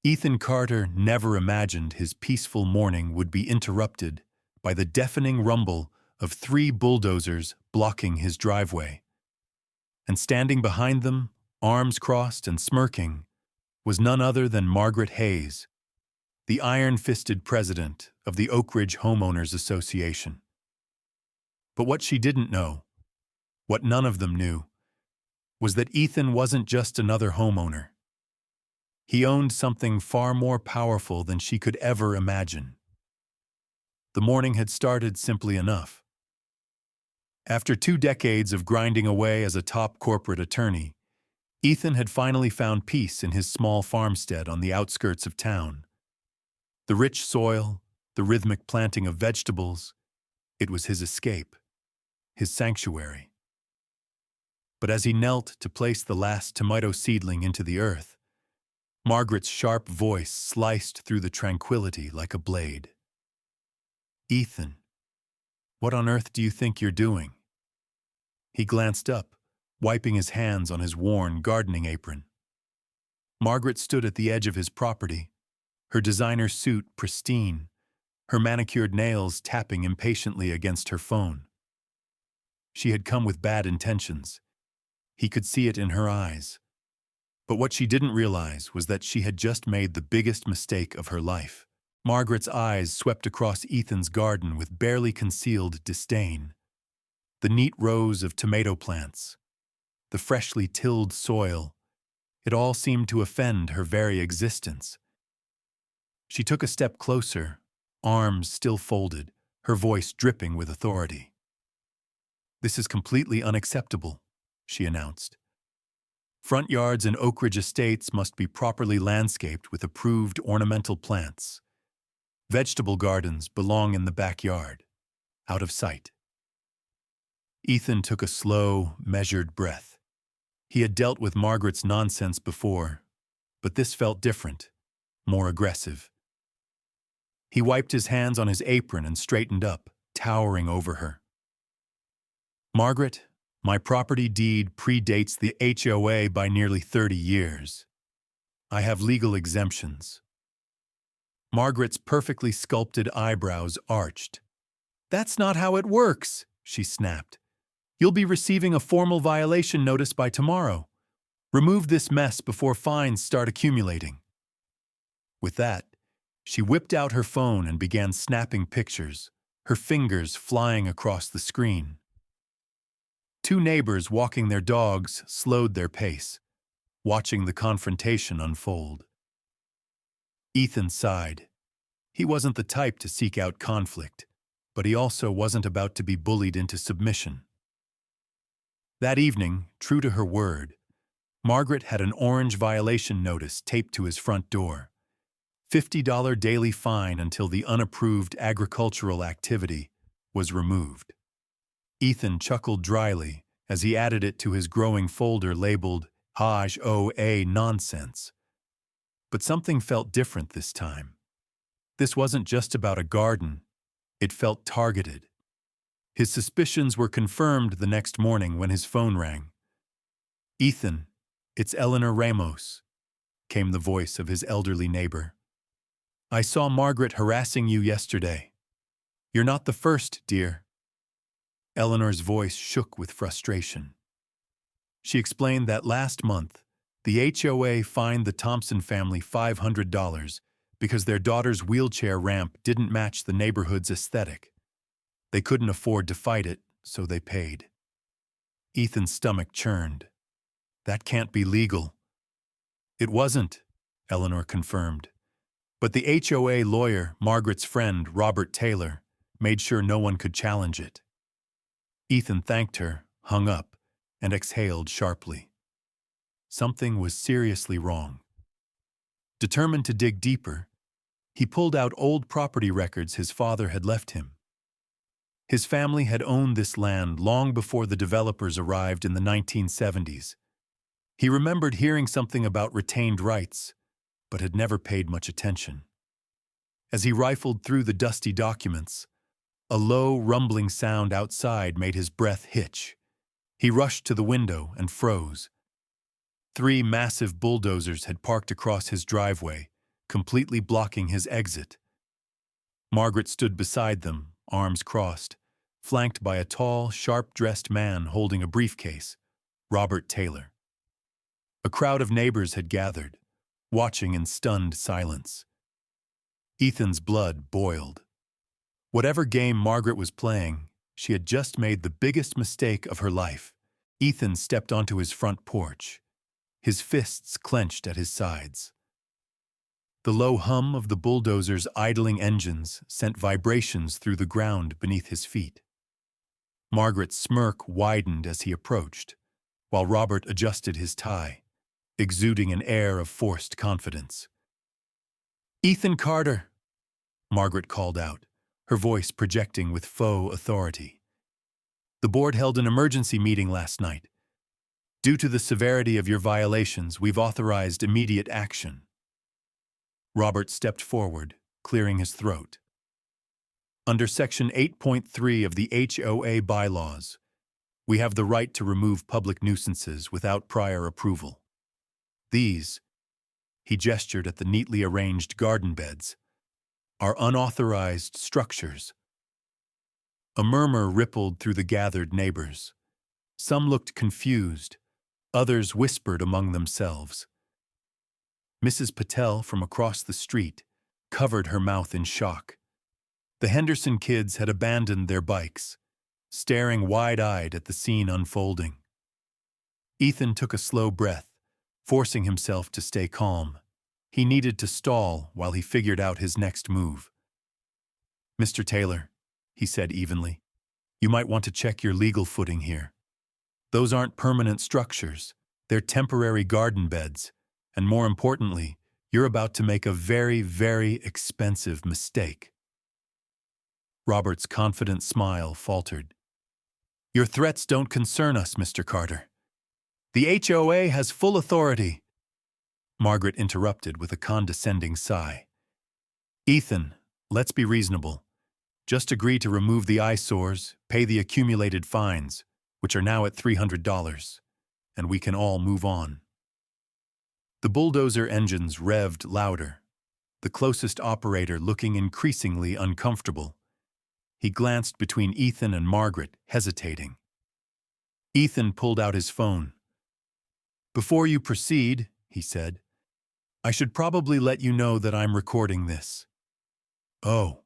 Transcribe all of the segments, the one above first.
Ethan Carter never imagined his peaceful morning would be interrupted by the deafening rumble of 3 bulldozers blocking his driveway. And standing behind them, arms crossed and smirking, was none other than Margaret Hayes, the iron-fisted president of the Oak Ridge Homeowners Association. But what she didn't know, what none of them knew, was that Ethan wasn't just another homeowner. He owned something far more powerful than she could ever imagine. The morning had started simply enough. After 2 decades of grinding away as a top corporate attorney, Ethan had finally found peace in his small farmstead on the outskirts of town. The rich soil, the rhythmic planting of vegetables, it was his escape, his sanctuary. But as he knelt to place the last tomato seedling into the earth, Margaret's sharp voice sliced through the tranquility like a blade. "Ethan, what on earth do you think you're doing?" He glanced up, wiping his hands on his worn gardening apron. Margaret stood at the edge of his property, her designer suit pristine, her manicured nails tapping impatiently against her phone. She had come with bad intentions. He could see it in her eyes. But what she didn't realize was that she had just made the biggest mistake of her life. Margaret's eyes swept across Ethan's garden with barely concealed disdain. The neat rows of tomato plants, the freshly tilled soil, it all seemed to offend her very existence. She took a step closer, arms still folded, her voice dripping with authority. "This is completely unacceptable," she announced. "Front yards and Oak Ridge estates must be properly landscaped with approved ornamental plants. Vegetable gardens belong in the backyard, out of sight." Ethan took a slow, measured breath. He had dealt with Margaret's nonsense before, but this felt different, more aggressive. He wiped his hands on his apron and straightened up, towering over her. "Margaret, my property deed predates the HOA by nearly 30 years. I have legal exemptions." Margaret's perfectly sculpted eyebrows arched. "That's not how it works," she snapped. "You'll be receiving a formal violation notice by tomorrow. Remove this mess before fines start accumulating." With that, she whipped out her phone and began snapping pictures, her fingers flying across the screen. 2 neighbors walking their dogs slowed their pace, watching the confrontation unfold. Ethan sighed. He wasn't the type to seek out conflict, but he also wasn't about to be bullied into submission. That evening, true to her word, Margaret had an orange violation notice taped to his front door. $50 daily fine until the unapproved agricultural activity was removed. Ethan chuckled dryly as he added it to his growing folder labeled HOA nonsense. But something felt different this time. This wasn't just about a garden. It felt targeted. His suspicions were confirmed the next morning when his phone rang. "Ethan, it's Eleanor Ramos," came the voice of his elderly neighbor. "I saw Margaret harassing you yesterday. You're not the first, dear." Eleanor's voice shook with frustration. She explained that last month, the HOA fined the Thompson family $500 because their daughter's wheelchair ramp didn't match the neighborhood's aesthetic. They couldn't afford to fight it, so they paid. Ethan's stomach churned. "That can't be legal." "It wasn't," Eleanor confirmed. But the HOA lawyer, Margaret's friend, Robert Taylor, made sure no one could challenge it. Ethan thanked her, hung up, and exhaled sharply. Something was seriously wrong. Determined to dig deeper, he pulled out old property records his father had left him. His family had owned this land long before the developers arrived in the 1970s. He remembered hearing something about retained rights, but had never paid much attention. As he rifled through the dusty documents, a low, rumbling sound outside made his breath hitch. He rushed to the window and froze. 3 massive bulldozers had parked across his driveway, completely blocking his exit. Margaret stood beside them, arms crossed, flanked by a tall, sharp-dressed man holding a briefcase, Robert Taylor. A crowd of neighbors had gathered, watching in stunned silence. Ethan's blood boiled. Whatever game Margaret was playing, she had just made the biggest mistake of her life. Ethan stepped onto his front porch, his fists clenched at his sides. The low hum of the bulldozer's idling engines sent vibrations through the ground beneath his feet. Margaret's smirk widened as he approached, while Robert adjusted his tie, exuding an air of forced confidence. "Ethan Carter," Margaret called out, her voice projecting with faux authority. "The board held an emergency meeting last night. Due to the severity of your violations, we've authorized immediate action." Robert stepped forward, clearing his throat. Under Section 8.3 of the HOA bylaws, we have the right to remove public nuisances without prior approval. These, he gestured at the neatly arranged garden beds, are unauthorized structures. A murmur rippled through the gathered neighbors. Some looked confused, others whispered among themselves. Mrs. Patel from across the street covered her mouth in shock. The Henderson kids had abandoned their bikes, staring wide-eyed at the scene unfolding. Ethan took a slow breath, forcing himself to stay calm. He needed to stall while he figured out his next move. "Mr. Taylor," he said evenly, "you might want to check your legal footing here. Those aren't permanent structures. They're temporary garden beds. And more importantly, you're about to make a very, very expensive mistake." Robert's confident smile faltered. "Your threats don't concern us, Mr. Carter. The HOA has full authority." Margaret interrupted with a condescending sigh. "Ethan, let's be reasonable. Just agree to remove the eyesores, pay the accumulated fines, which are now at $300, and we can all move on." The bulldozer engines revved louder, the closest operator looking increasingly uncomfortable. He glanced between Ethan and Margaret, hesitating. Ethan pulled out his phone. "Before you proceed," he said, "I should probably let you know that I'm recording this." "Oh,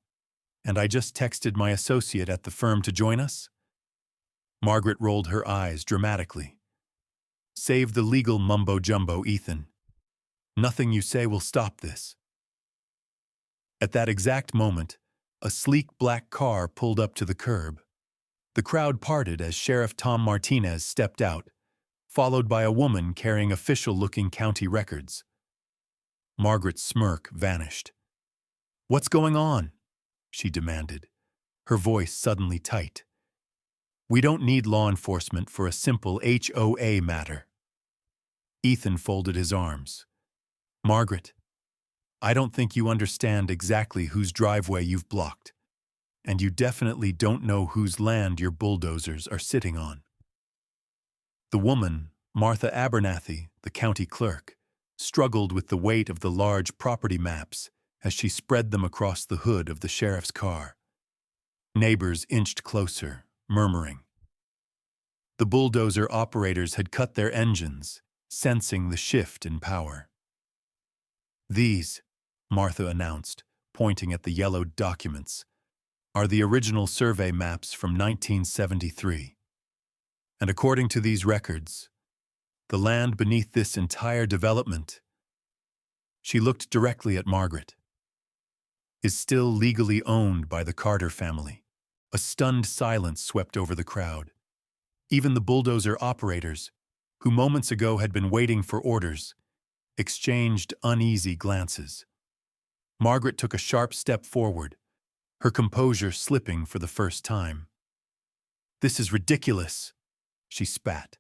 and I just texted my associate at the firm to join us?" Margaret rolled her eyes dramatically. "Save the legal mumbo-jumbo, Ethan. Nothing you say will stop this." At that exact moment, a sleek black car pulled up to the curb. The crowd parted as Sheriff Tom Martinez stepped out, followed by a woman carrying official-looking county records. Margaret's smirk vanished. "What's going on?" she demanded, her voice suddenly tight. "We don't need law enforcement for a simple HOA matter." Ethan folded his arms. "Margaret, I don't think you understand exactly whose driveway you've blocked, and you definitely don't know whose land your bulldozers are sitting on." The woman, Martha Abernathy, the county clerk, struggled with the weight of the large property maps as she spread them across the hood of the sheriff's car. Neighbors inched closer, murmuring. The bulldozer operators had cut their engines, sensing the shift in power. "These," Martha announced, pointing at the yellowed documents, "are the original survey maps from 1973. And according to these records, the land beneath this entire development," she looked directly at Margaret, "is still legally owned by the Carter family." A stunned silence swept over the crowd. Even the bulldozer operators, who moments ago had been waiting for orders, exchanged uneasy glances. Margaret took a sharp step forward, her composure slipping for the first time. "This is ridiculous," she spat.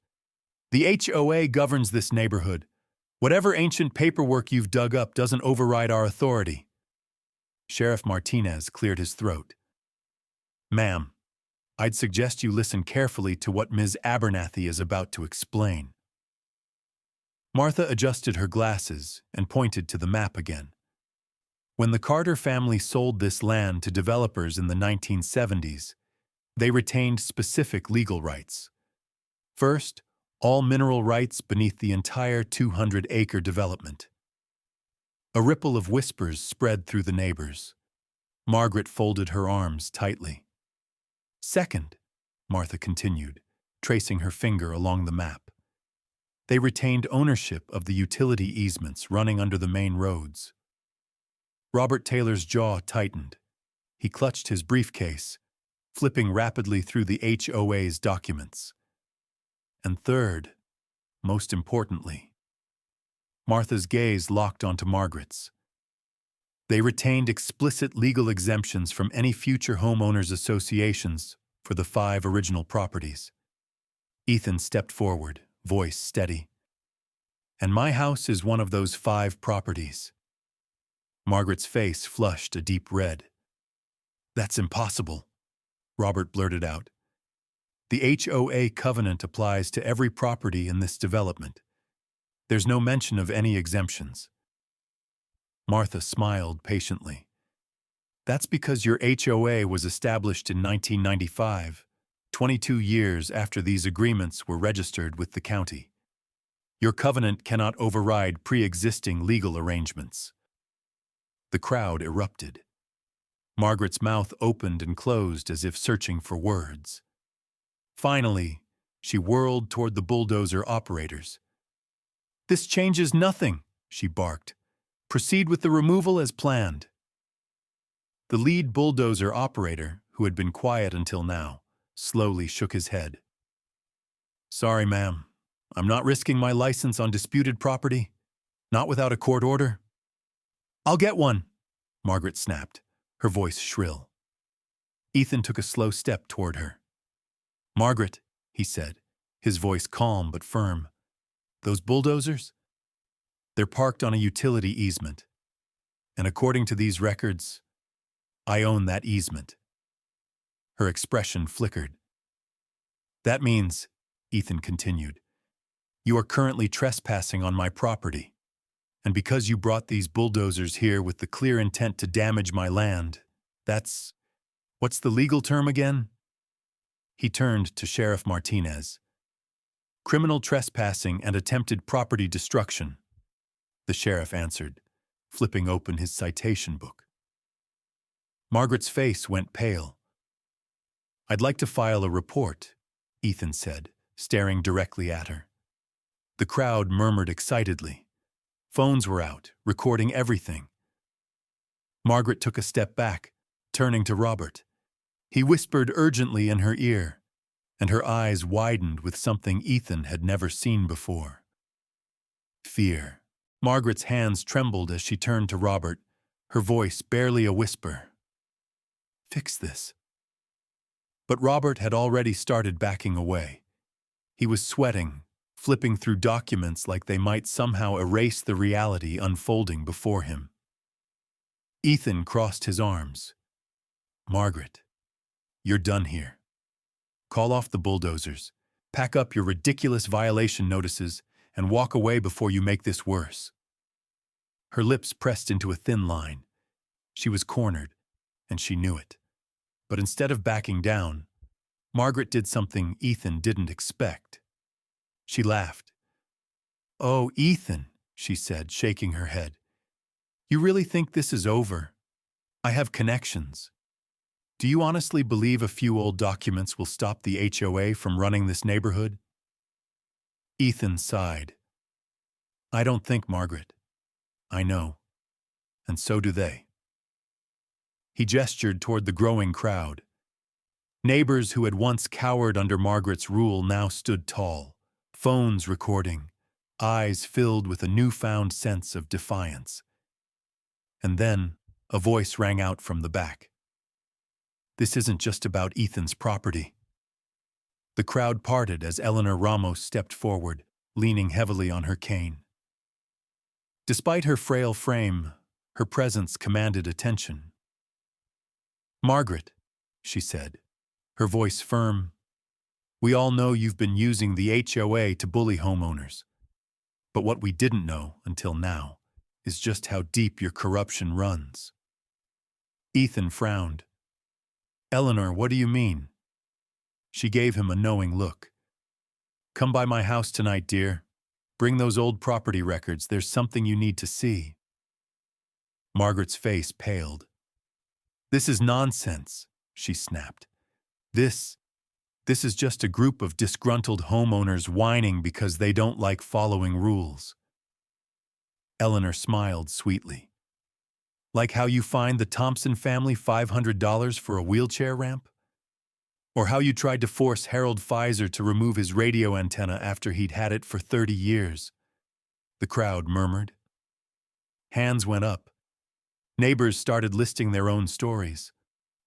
"The HOA governs this neighborhood. Whatever ancient paperwork you've dug up doesn't override our authority." Sheriff Martinez cleared his throat. "Ma'am, I'd suggest you listen carefully to what Ms. Abernathy is about to explain." Martha adjusted her glasses and pointed to the map again. When the Carter family sold this land to developers in the 1970s, they retained specific legal rights. First, all mineral rights beneath the entire 200-acre development. A ripple of whispers spread through the neighbors. Margaret folded her arms tightly. Second, Martha continued, tracing her finger along the map. They retained ownership of the utility easements running under the main roads. Robert Taylor's jaw tightened. He clutched his briefcase, flipping rapidly through the HOA's documents. And third, most importantly, Martha's gaze locked onto Margaret's. They retained explicit legal exemptions from any future homeowners associations for the 5 original properties. Ethan stepped forward, voice steady. And my house is one of those 5 properties. Margaret's face flushed a deep red. That's impossible, Robert blurted out. The HOA covenant applies to every property in this development. There's no mention of any exemptions. Martha smiled patiently. That's because your HOA was established in 1995, 22 years after these agreements were registered with the county. Your covenant cannot override pre-existing legal arrangements. The crowd erupted. Margaret's mouth opened and closed as if searching for words. Finally, she whirled toward the bulldozer operators. This changes nothing, she barked. Proceed with the removal as planned. The lead bulldozer operator, who had been quiet until now, slowly shook his head. Sorry, ma'am. I'm not risking my license on disputed property. Not without a court order. I'll get one, Margaret snapped, her voice shrill. Ethan took a slow step toward her. Margaret, he said, his voice calm but firm. Those bulldozers? They're parked on a utility easement. And according to these records, I own that easement. Her expression flickered. That means, Ethan continued, you are currently trespassing on my property. And because you brought these bulldozers here with the clear intent to damage my land, what's the legal term again? He turned to Sheriff Martinez. Criminal trespassing and attempted property destruction, the sheriff answered, flipping open his citation book. Margaret's face went pale. I'd like to file a report, Ethan said, staring directly at her. The crowd murmured excitedly. Phones were out, recording everything. Margaret took a step back, turning to Robert. He whispered urgently in her ear, and her eyes widened with something Ethan had never seen before. Fear. Margaret's hands trembled as she turned to Robert, her voice barely a whisper. Fix this. But Robert had already started backing away. He was sweating, flipping through documents like they might somehow erase the reality unfolding before him. Ethan crossed his arms. Margaret, you're done here. Call off the bulldozers, pack up your ridiculous violation notices, and walk away before you make this worse. Her lips pressed into a thin line. She was cornered, and she knew it. But instead of backing down, Margaret did something Ethan didn't expect. She laughed. Oh, Ethan, she said, shaking her head. You really think this is over? I have connections. Do you honestly believe a few old documents will stop the HOA from running this neighborhood? Ethan sighed. I don't think, Margaret. I know. And so do they. He gestured toward the growing crowd. Neighbors who had once cowered under Margaret's rule now stood tall, phones recording, eyes filled with a newfound sense of defiance. And then a voice rang out from the back. This isn't just about Ethan's property. The crowd parted as Eleanor Ramos stepped forward, leaning heavily on her cane. Despite her frail frame, her presence commanded attention. Margaret, she said, her voice firm, we all know you've been using the HOA to bully homeowners. But what we didn't know until now is just how deep your corruption runs." Ethan frowned. "Eleanor, what do you mean?" She gave him a knowing look. "Come by my house tonight, dear. Bring those old property records. There's something you need to see." Margaret's face paled. "This is nonsense," she snapped. This is just a group of disgruntled homeowners whining because they don't like following rules." Eleanor smiled sweetly. "Like how you fined the Thompson family $500 for a wheelchair ramp? Or how you tried to force Harold Pfizer to remove his radio antenna after he'd had it for 30 years. The crowd murmured. Hands went up. Neighbors started listing their own stories.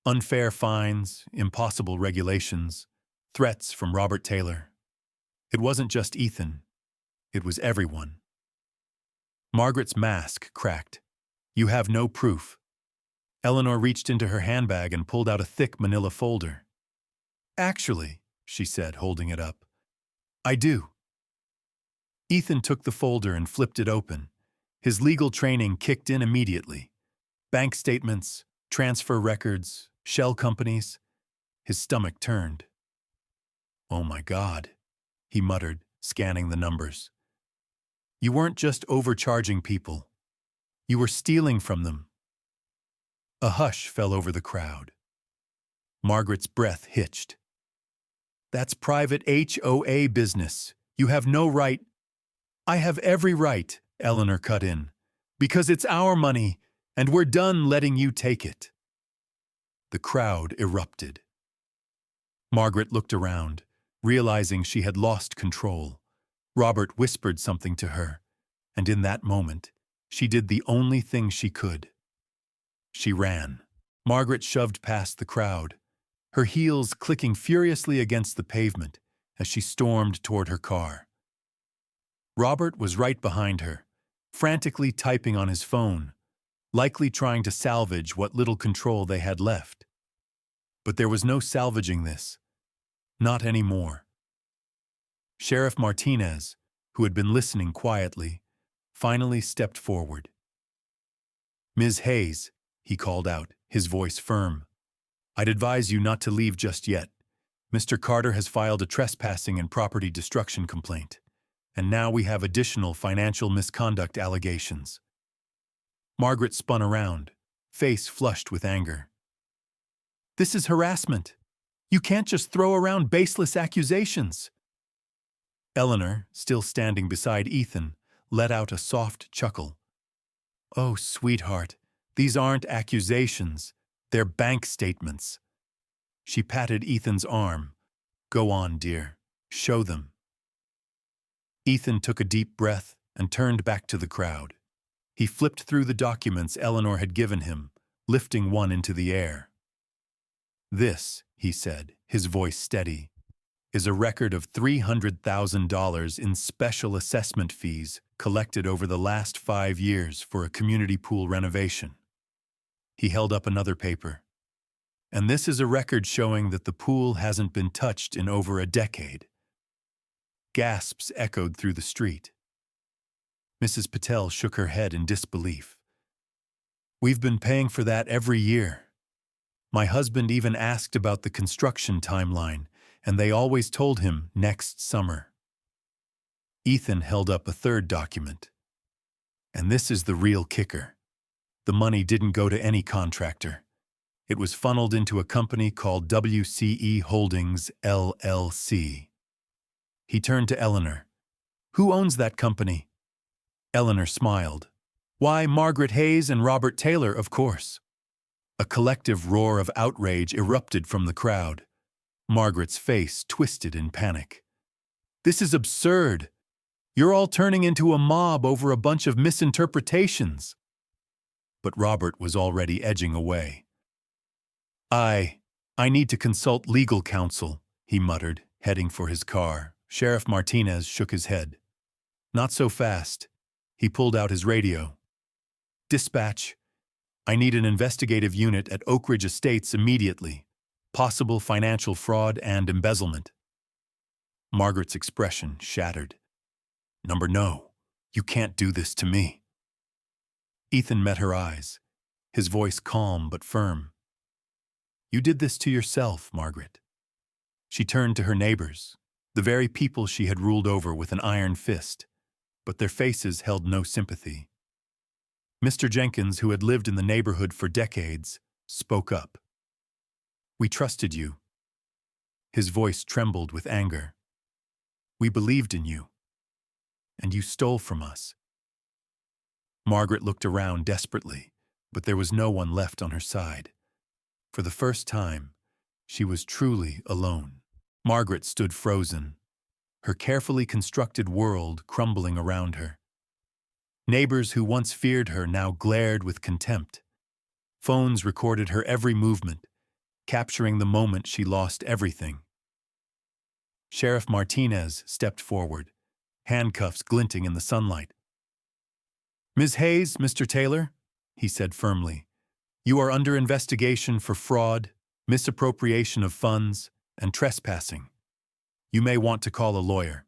Unfair fines, impossible regulations, threats from Robert Taylor. It wasn't just Ethan. It was everyone. Margaret's mask cracked. "You have no proof." Eleanor reached into her handbag and pulled out a thick manila folder. "Actually," she said, holding it up, "I do." Ethan took the folder and flipped it open. His legal training kicked in immediately. Bank statements, transfer records, shell companies. His stomach turned. "Oh my God," he muttered, scanning the numbers. "You weren't just overcharging people. You were stealing from them." A hush fell over the crowd. Margaret's breath hitched. "That's private HOA business. You have no right." "I have every right," Eleanor cut in, "because it's our money, and we're done letting you take it." The crowd erupted. Margaret looked around, realizing she had lost control. Robert whispered something to her, and in that moment, she did the only thing she could. She ran. Margaret shoved past the crowd, her heels clicking furiously against the pavement as she stormed toward her car. Robert was right behind her, frantically typing on his phone, likely trying to salvage what little control they had left. But there was no salvaging this. Not anymore. Sheriff Martinez, who had been listening quietly, finally stepped forward. "Ms. Hayes," he called out, his voice firm, "I'd advise you not to leave just yet. Mr. Carter has filed a trespassing and property destruction complaint, and now we have additional financial misconduct allegations." Margaret spun around, face flushed with anger. "This is harassment. You can't just throw around baseless accusations." Eleanor, still standing beside Ethan, let out a soft chuckle. "Oh, sweetheart, these aren't accusations. They're bank statements." She patted Ethan's arm. "Go on, dear. Show them." Ethan took a deep breath and turned back to the crowd. He flipped through the documents Eleanor had given him, lifting one into the air. "This," he said, his voice steady, "is a record of $300,000 in special assessment fees collected over the last 5 years for a community pool renovation." He held up another paper. "And this is a record showing that the pool hasn't been touched in over a decade." Gasps echoed through the street. Mrs. Patel shook her head in disbelief. "We've been paying for that every year. My husband even asked about the construction timeline, and they always told him next summer." Ethan held up a third document. "And this is the real kicker. The money didn't go to any contractor. It was funneled into a company called WCE Holdings, LLC." He turned to Eleanor. "Who owns that company?" Eleanor smiled. "Why, Margaret Hayes and Robert Taylor, of course." A collective roar of outrage erupted from the crowd. Margaret's face twisted in panic. "This is absurd. You're all turning into a mob over a bunch of misinterpretations." But Robert was already edging away. I need to consult legal counsel," he muttered, heading for his car. Sheriff Martinez shook his head. "Not so fast." He pulled out his radio. "Dispatch. I need an investigative unit at Oak Ridge Estates immediately. Possible financial fraud and embezzlement." Margaret's expression shattered. "No, you can't do this to me." Ethan met her eyes, his voice calm but firm. "You did this to yourself, Margaret." She turned to her neighbors, the very people she had ruled over with an iron fist, but their faces held no sympathy. Mr. Jenkins, who had lived in the neighborhood for decades, spoke up. "We trusted you." His voice trembled with anger. "We believed in you, and you stole from us." Margaret looked around desperately, but there was no one left on her side. For the first time, she was truly alone. Margaret stood frozen, her carefully constructed world crumbling around her. Neighbors who once feared her now glared with contempt. Phones recorded her every movement, capturing the moment she lost everything. Sheriff Martinez stepped forward, handcuffs glinting in the sunlight. "Ms. Hayes, Mr. Taylor," he said firmly, "you are under investigation for fraud, misappropriation of funds, and trespassing. You may want to call a lawyer."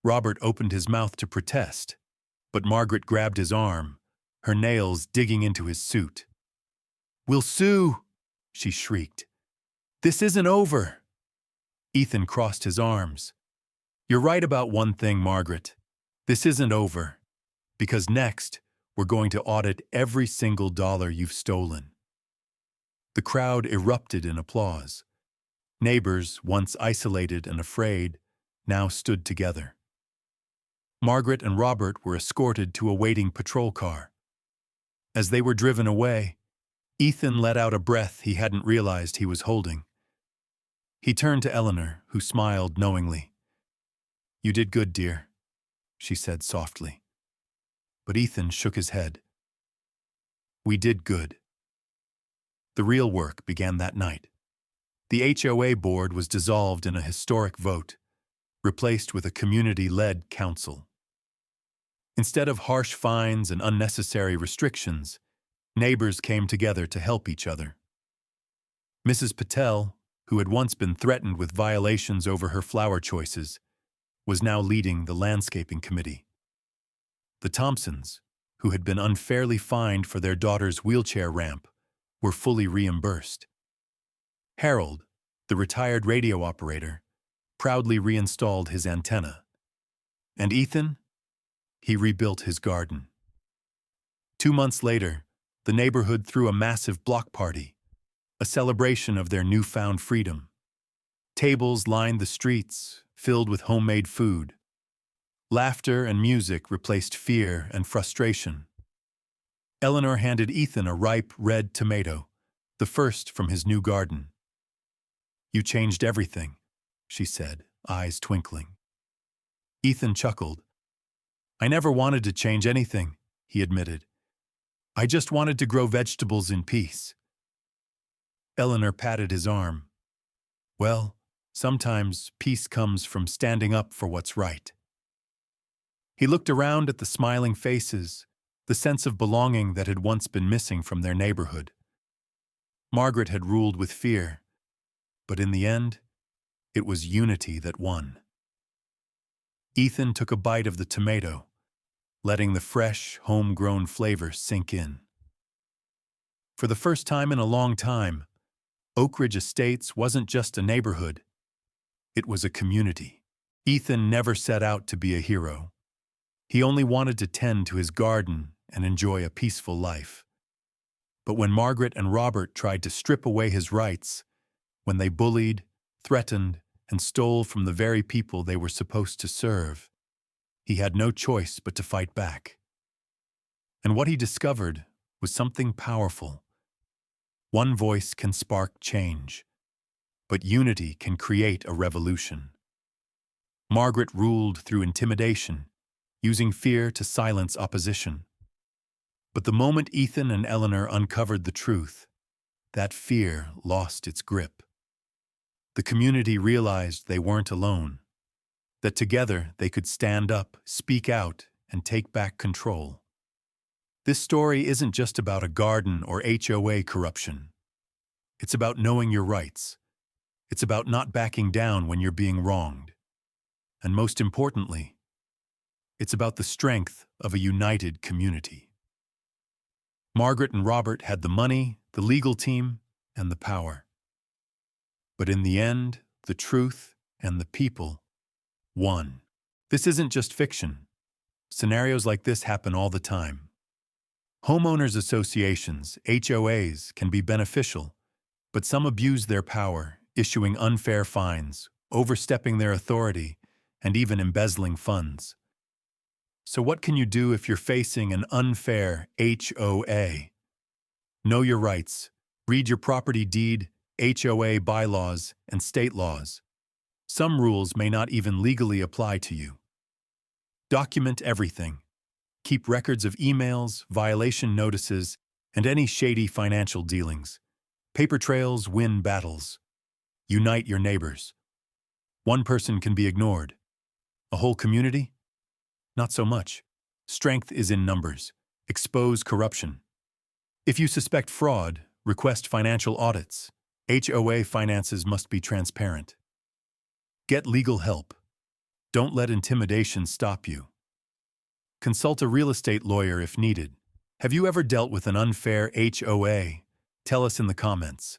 Robert opened his mouth to protest, but Margaret grabbed his arm, her nails digging into his suit. "We'll sue," she shrieked. "This isn't over." Ethan crossed his arms. "You're right about one thing, Margaret. This isn't over. Because next, we're going to audit every single dollar you've stolen." The crowd erupted in applause. Neighbors, once isolated and afraid, now stood together. Margaret and Robert were escorted to a waiting patrol car. As they were driven away, Ethan let out a breath he hadn't realized he was holding. He turned to Eleanor, who smiled knowingly. "You did good, dear," she said softly. But Ethan shook his head. "We did good." The real work began that night. The HOA board was dissolved in a historic vote, replaced with a community-led council. Instead of harsh fines and unnecessary restrictions, neighbors came together to help each other. Mrs. Patel, who had once been threatened with violations over her flower choices, was now leading the landscaping committee. The Thompsons, who had been unfairly fined for their daughter's wheelchair ramp, were fully reimbursed. Harold, the retired radio operator, proudly reinstalled his antenna. And Ethan? He rebuilt his garden. 2 months later, the neighborhood threw a massive block party, a celebration of their newfound freedom. Tables lined the streets, filled with homemade food. Laughter and music replaced fear and frustration. Eleanor handed Ethan a ripe red tomato, the first from his new garden. "You changed everything," she said, eyes twinkling. Ethan chuckled. "I never wanted to change anything," he admitted. "I just wanted to grow vegetables in peace." Eleanor patted his arm. "Well, sometimes peace comes from standing up for what's right." He looked around at the smiling faces, the sense of belonging that had once been missing from their neighborhood. Margaret had ruled with fear, but in the end, it was unity that won. Ethan took a bite of the tomato, letting the fresh, homegrown flavor sink in. For the first time in a long time, Oak Ridge Estates wasn't just a neighborhood. It was a community. Ethan never set out to be a hero. He only wanted to tend to his garden and enjoy a peaceful life. But when Margaret and Robert tried to strip away his rights, when they bullied, threatened, and stole from the very people they were supposed to serve, he had no choice but to fight back. And what he discovered was something powerful. One voice can spark change, but unity can create a revolution. Margaret ruled through intimidation, using fear to silence opposition. But the moment Ethan and Eleanor uncovered the truth, that fear lost its grip. The community realized they weren't alone, that together they could stand up, speak out, and take back control. This story isn't just about a garden or HOA corruption. It's about knowing your rights. It's about not backing down when you're being wronged. And most importantly, it's about the strength of a united community. Margaret and Robert had the money, the legal team, and the power. But in the end, the truth and the people won. This isn't just fiction. Scenarios like this happen all the time. Homeowners associations, HOAs, can be beneficial, but some abuse their power, issuing unfair fines, overstepping their authority, and even embezzling funds. So what can you do if you're facing an unfair HOA? Know your rights. Read your property deed, HOA bylaws, and state laws. Some rules may not even legally apply to you. Document everything. Keep records of emails, violation notices, and any shady financial dealings. Paper trails win battles. Unite your neighbors. One person can be ignored. A whole community? Not so much. Strength is in numbers. Expose corruption. If you suspect fraud, request financial audits. HOA finances must be transparent. Get legal help. Don't let intimidation stop you. Consult a real estate lawyer if needed. Have you ever dealt with an unfair HOA? Tell us in the comments.